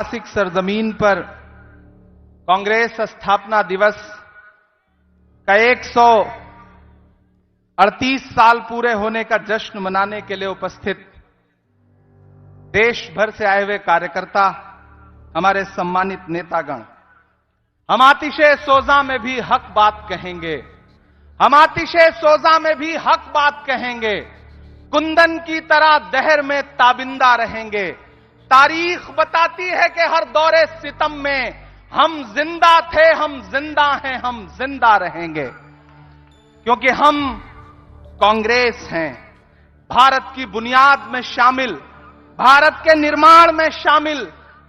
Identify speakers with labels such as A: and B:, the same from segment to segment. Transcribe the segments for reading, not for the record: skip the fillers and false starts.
A: ऐतिहासिक सरजमीन पर कांग्रेस स्थापना दिवस का 138 साल पूरे होने का जश्न मनाने के लिए उपस्थित देश भर से आए हुए कार्यकर्ता, हमारे सम्मानित नेतागण, हम आतिशे सोजा में भी हक बात कहेंगे, हम आतिशे सोजा में भी हक बात कहेंगे, कुंदन की तरह दहर में ताबिंदा रहेंगे। तारीख बताती है कि हर दौरे सितम में हम जिंदा थे, हम जिंदा हैं, हम जिंदा रहेंगे, क्योंकि हम कांग्रेस हैं। भारत की बुनियाद में शामिल, भारत के निर्माण में शामिल,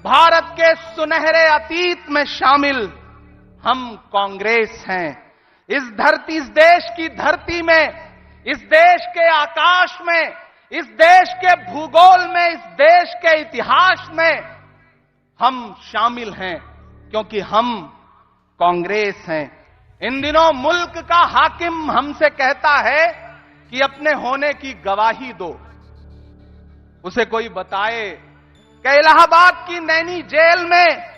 A: भारत के सुनहरे अतीत में शामिल हम कांग्रेस हैं। इस देश की धरती में, इस देश के आकाश में, इस देश के भूगोल में, इस देश के इतिहास में हम शामिल हैं, क्योंकि हम कांग्रेस हैं। इन दिनों मुल्क का हाकिम हमसे कहता है कि अपने होने की गवाही दो। उसे कोई बताए कि इलाहाबाद की नैनी जेल में,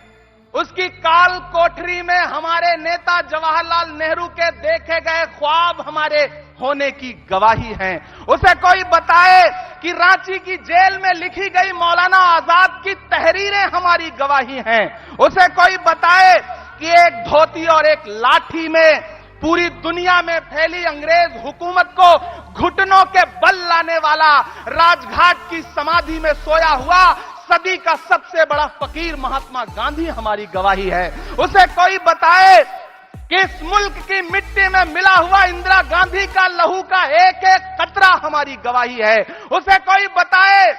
A: उसकी काल कोठरी में हमारे नेता जवाहरलाल नेहरू के देखे गए ख्वाब हमारे होने की गवाही हैं। उसे कोई बताए कि रांची की जेल में लिखी गई मौलाना आजाद की तहरीरें हमारी गवाही हैं। उसे कोई बताए कि एक धोती और एक लाठी में पूरी दुनिया में फैली अंग्रेज हुकूमत को घुटनों के बल लाने वाला, राजघाट की समाधि में सोया हुआ सदी का सबसे बड़ा फकीर महात्मा गांधी हमारी गवाही है। उसे कोई बताए कि इस मुल्क की मिट्टी में मिला हुआ इंदिरा गांधी का लहू का एक एक कतरा हमारी गवाही है। उसे कोई बताए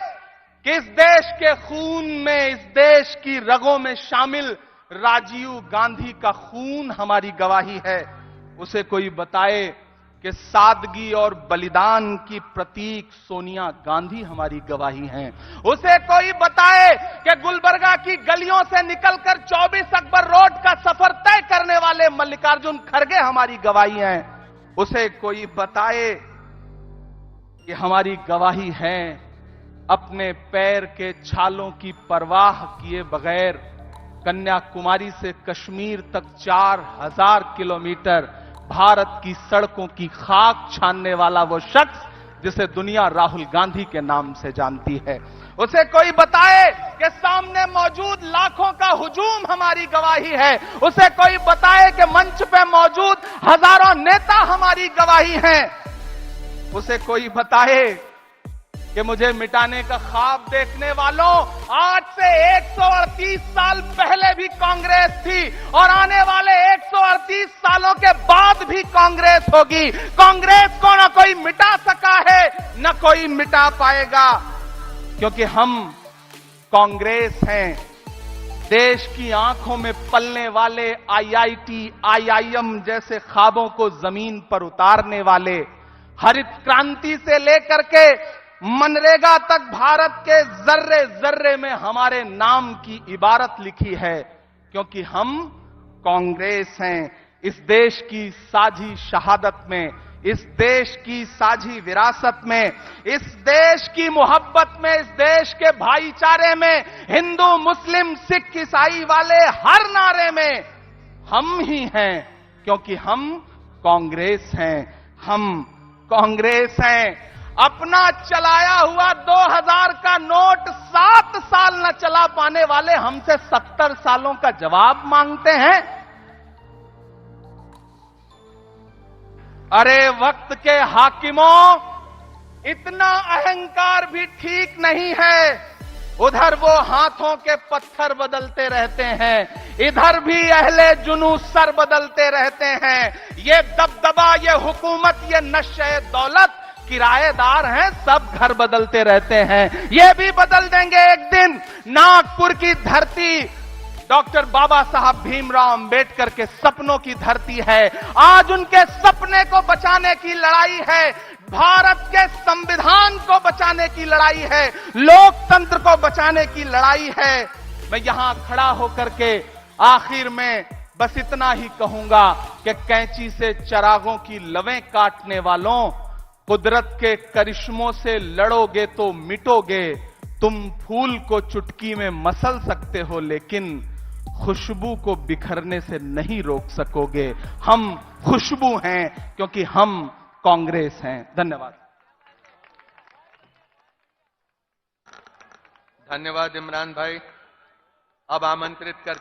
A: कि इस देश के खून में, इस देश की रगों में शामिल राजीव गांधी का खून हमारी गवाही है। उसे कोई बताए कि सादगी और बलिदान की प्रतीक सोनिया गांधी हमारी गवाही हैं। उसे कोई बताए कि गुलबर्गा की गलियों से निकलकर 24 अकबर रोड का सफर तय करने वाले मल्लिकार्जुन खड़गे हमारी गवाही हैं। उसे कोई बताए कि हमारी गवाही है अपने पैर के छालों की परवाह किए बगैर कन्याकुमारी से कश्मीर तक 4000 किलोमीटर भारत की सड़कों की खाक छानने वाला वो शख्स जिसे दुनिया राहुल गांधी के नाम से जानती है। उसे कोई बताए कि सामने मौजूद लाखों का हुजूम हमारी गवाही है। उसे कोई बताए कि मंच पे मौजूद हजारों नेता हमारी गवाही हैं। उसे कोई बताए कि मुझे मिटाने का ख्वाब देखने वालों, आज से 138 साल पहले भी कांग्रेस थी और आने वाले 138 सालों के बाद भी कांग्रेस होगी। कांग्रेस को न कोई मिटा सका है, न कोई मिटा पाएगा, क्योंकि हम कांग्रेस हैं। देश की आंखों में पलने वाले IIT, IIM जैसे ख्वाबों को जमीन पर उतारने वाले, हरित क्रांति से लेकर के मनरेगा तक भारत के जर्रे जर्रे में हमारे नाम की इबारत लिखी है, क्योंकि हम कांग्रेस हैं। इस देश की साझी शहादत में, इस देश की साझी विरासत में, इस देश की मोहब्बत में, इस देश के भाईचारे में, हिंदू मुस्लिम सिख ईसाई वाले हर नारे में हम ही हैं, क्योंकि हम कांग्रेस हैं। हम कांग्रेस हैं। अपना चलाया हुआ 2000 का नोट 7 साल न चला पाने वाले हमसे 70 सालों का जवाब मांगते हैं। अरे वक्त के हाकिमों, इतना अहंकार भी ठीक नहीं है। उधर वो हाथों के पत्थर बदलते रहते हैं, इधर भी अहले जुनू सर बदलते रहते हैं। ये दबदबा, ये हुकूमत, ये नशे दौलत किराएदार हैं, सब घर बदलते रहते हैं। ये भी बदल देंगे एक दिन। नागपुर की धरती डॉक्टर बाबा साहब भीमराव अंबेडकर के सपनों की धरती है। आज उनके सपने को बचाने की लड़ाई है, भारत के संविधान को बचाने की लड़ाई है, लोकतंत्र को बचाने की लड़ाई है। मैं यहां खड़ा होकर के आखिर में बस इतना ही कहूंगा कि कैंची से चरागों की लवें काटने वालों, कुदरत के करिश्मों से लड़ोगे तो मिटोगे, तुम फूल को चुटकी में मसल सकते हो, लेकिन खुशबू को बिखरने से नहीं रोक सकोगे। हम खुशबू हैं क्योंकि हम कांग्रेस हैं। धन्यवाद।
B: धन्यवाद इमरान भाई। अब आमंत्रित कर